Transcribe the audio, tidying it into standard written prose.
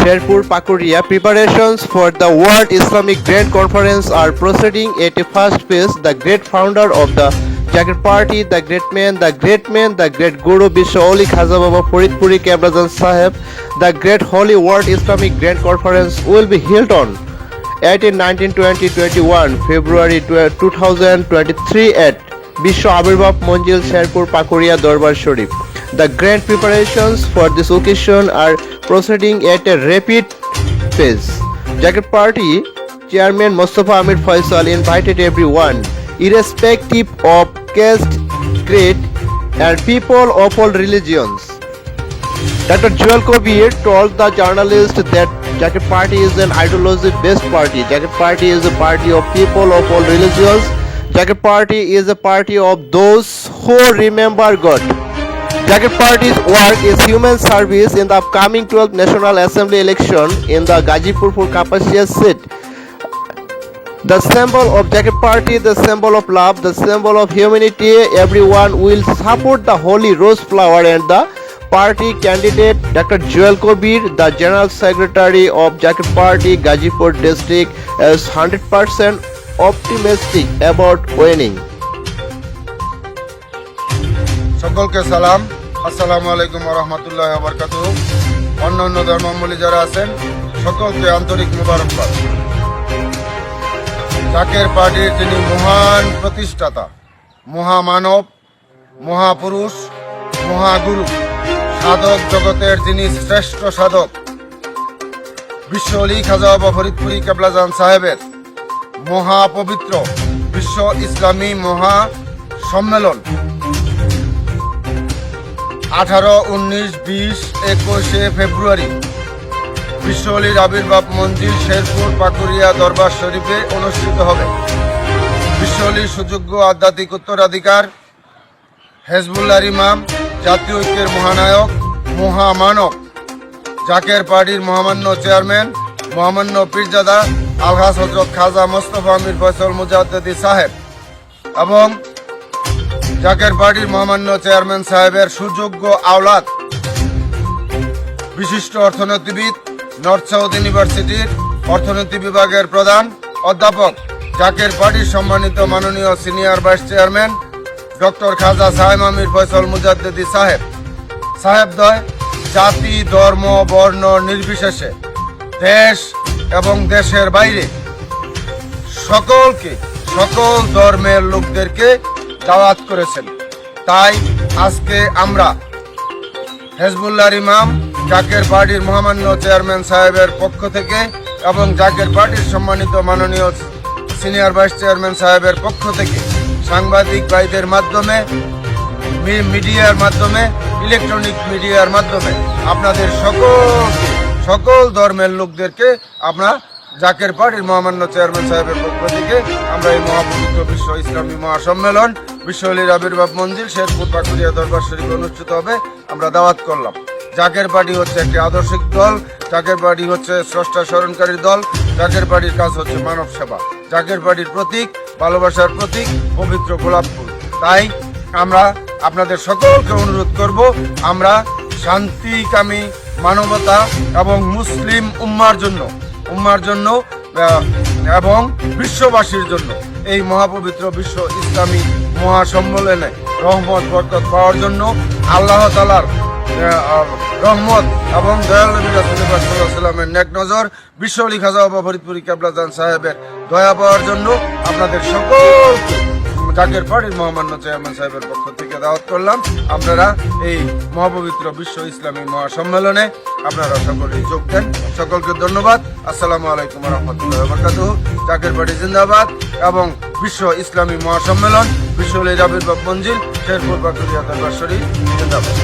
Sherpur, Pakuria. Preparations for the World Islamic Grand Conference are proceeding at a fast pace. The great founder of the Jagat Party, the great man, the great Guru Bisho Ali Khaza Baba Faridpuri Kablajan Sahib, the great Holy World Islamic Grand Conference will be held on 18, 19, 20, 21 February 2023 at Bisho Abirbab Manjil, Sherpur, Pakuria, Darbar Sharif. The grand preparations for this occasion are proceeding at a rapid pace. Jagat Party Chairman Mustafa Amir Faisal invited everyone, irrespective of caste, creed, and people of all religions. Dr. Joel Kobir told the journalist that Jagat Party is an ideology-based party. Jagat Party is a party of people of all religions. Jagat Party is a party of those who remember God. Jagat Party's work is human service in the upcoming 12th National Assembly election in the Gazipur Kapasia seat. The symbol of Jagat Party, the symbol of love, the symbol of humanity. Everyone will support the holy rose flower and the party candidate Dr. Joel Kobir, the General Secretary of Jagat Party, Gazipur district, is 100% optimistic about winning. সকলকে সালাম, আসসালামু আলাইকুম ওয়া রাহমাতুল্লাহি ওয়া বারাকাতুহু। অন্যান্য ধর্মাবলম্বী যারা আছেন সকলকে আন্তরিক মোবারকবাদ। জাকের পার্টির যিনি মহান প্রতিষ্ঠাতা, মহামানব, মহাপুরুষ, মহাগুরু, সাধক জগতের যিনি শ্রেষ্ঠ সাধক, বিশ্ব অলি খাজা বাবা ফরিদপুরি কেবলাজান সাহেবের মহাপবিত্র বিশ্ব ইসলামী মহা সম্মেলন 18, 19, 20, 21 ফেব্রুয়ারি বিশ্ব অলির আবির্ভাব মঞ্জিল শেরপুর পাকুরিয়া দরবার শরীফে অনুষ্ঠিত হবে। বিশ্ব অলির সুযোগ্য আধ্যাত্মিক উত্তরাধিকার, হেজবুল্লাহর ইমাম, জাতীয় ঐক্যের মহানায়ক, মহামানব, জাকের পার্টির মহামান্য চেয়ারম্যান, মহামান্য পীরজাদা আলহাজ হযরত খাজা মোস্তফা আমির ফয়সাল মুজাদ্দিদি সাহেব এবং জাকের পার্টির মহামান্য চেয়ারম্যান সাহেবের সুযোগ্য আওলাদ, বিশিষ্ট অর্থনীতিবিদ, নর্থ সাউথ ইউনিভার্সিটির অর্থনীতি বিভাগের প্রধান অধ্যাপক, জাকের পার্টির সম্মানিত মাননীয় সিনিয়র ভাইস চেয়ারম্যান ডক্টর খাজা সাহেব আমির ফয়সাল মুজাদ্দিদি সাহেবদ্বয় জাতি, ধর্ম, বর্ণ নির্বিশেষে দেশ এবং দেশের বাইরে সকল ধর্মের লোকদেরকে দাওয়াত করেছেন। তাই আজকে আমরা হেজবুল্লাহর ইমাম, জাকের পার্টির মহামান্য চেয়ারম্যান সাহেবের পক্ষ থেকে এবং জাকের পার্টির সম্মানিত মাননীয় সিনিয়র ভাইস চেয়ারম্যান সাহেবের পক্ষ থেকে সাংবাদিক ভাইদের মাধ্যমে, মিডিয়ার মাধ্যমে, ইলেকট্রনিক মিডিয়ার মাধ্যমে আপনাদের সকল ধর্মের লোকদেরকে আমরা জাকের পার্টির মহামান্য চেয়ারম্যান সাহেবের পক্ষ থেকে আমরা এই মহাপবিত্র বিশ্ব ইসলামী মহাসম্মেলন বিশ্ব অলির আবির্ভাব মঞ্জিল শেরপুর পাকুরিয়া দরবার শরীফ অনুষ্ঠিত হবে আমরা দাওয়াত করলাম। জাকের পার্টি হচ্ছে একটি আদর্শিক দল, জাকের পার্টি হচ্ছে স্রষ্টা স্মরণকারী দল, জাকের পার্টির কাজ হচ্ছে মানব সেবা, জাকের পার্টির প্রতীক ভালোবাসার প্রতীক পবিত্র গোলাপ ফুল। তাই আমরা আপনাদের সকলকে অনুরোধ করব, আমরা শান্তিকামী, মানবতা এবং মুসলিম উম্মার জন্য এবং বিশ্ববাসীর জন্য এই মহাপবিত্র বিশ্ব ইসলামী মহাসম্মেলনে রহমত বরকত পাওয়ার জন্য আল্লাহ তাআলার রহমত এবং দয়াল নবী রাসূলুল্লাহ সাল্লাল্লাহু আলাইহি ওয়াসাল্লামের নেক নজর, বিশ্ব অলি খাজা বাবা ফরিদপুরি কেবলাজান সাহেবের দয়া পাওয়ার জন্য আপনাদের সকলকে জাকের পার্টির মহামান্য চেয়ারম্যান সাহেবের পক্ষ থেকে দাওয়াত করলাম। আপনারা এই মহাপবিত্র বিশ্ব ইসলামী মহাসম্মেলনে আপনারা সকলেই যোগ দেন। সকলকে ধন্যবাদ। আসসালামু আলাইকুম ওয়া রাহমাতুল্লাহি ওয়া বারাকাতুহু। জাকের পার্টি জিন্দাবাদ এবং বিশ্ব ইসলামী মহাসম্মেলন বিশ্ব অলির আবির্ভাব মঞ্জিল শেরপুর পাকুরিয়া দরবার শরীফ জিন্দাবাদ।